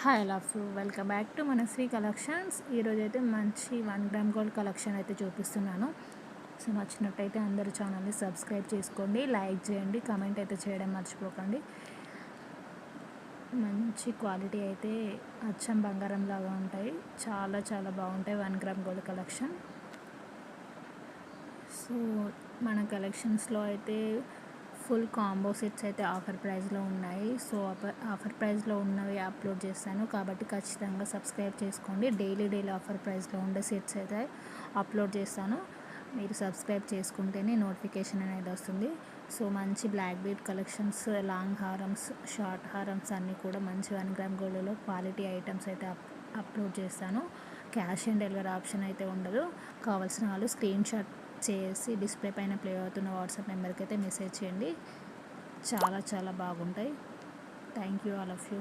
Hi love you welcome back to మన Shri collections. ఈరోజైతే మంచి 1 గ్రామ్ గోల్డ్ కలెక్షన్ అయితే చూపిస్తున్నాను. సో నచ్చినట్టయితే అందరూ ఛానల్ని సబ్స్క్రైబ్ చేసుకోండి, లైక్ చేయండి, కామెంట్ అయితే చేయడం మర్చిపోకండి. మంచి క్వాలిటీ అయితే అచ్చం బంగారం లాగా ఉంటాయి. చాలా చాలా బాగుంటాయి 1 గ్రామ్ గోల్డ్ కలెక్షన్. సో మన కలెక్షన్స్లో అయితే ఫుల్ కాంబో సెట్స్ అయితే ఆఫర్ ప్రైస్లో ఉన్నాయి. సో ఆఫర్ ప్రైస్లో ఉన్నవి అప్లోడ్ చేస్తాను కాబట్టి ఖచ్చితంగా సబ్స్క్రైబ్ చేసుకోండి. డైలీ ఆఫర్ ప్రైస్లో ఉండే సెట్స్ అయితే అప్లోడ్ చేస్తాను. మీరు సబ్స్క్రైబ్ చేసుకుంటేనే నోటిఫికేషన్ అనేది వస్తుంది. సో మంచి బ్లాక్ బీడ్ కలెక్షన్స్, లాంగ్ హారమ్స్, షార్ట్ హారమ్స్ అన్నీ కూడా మంచి 1 గ్రామ్ గోల్డ్లో క్వాలిటీ ఐటమ్స్ అయితే అప్లోడ్ చేస్తాను. క్యాష్ ఆన్ డెలివరీ ఆప్షన్ అయితే ఉండదు. కావాల్సిన వాళ్ళు స్క్రీన్ షాట్ చేసి డిస్ప్లే పైన ప్లే అవుతున్న వాట్సాప్ నెంబర్కి అయితే మెసేజ్ చేయండి. చాలా చాలా బాగుంటాయి. Thank you all of you.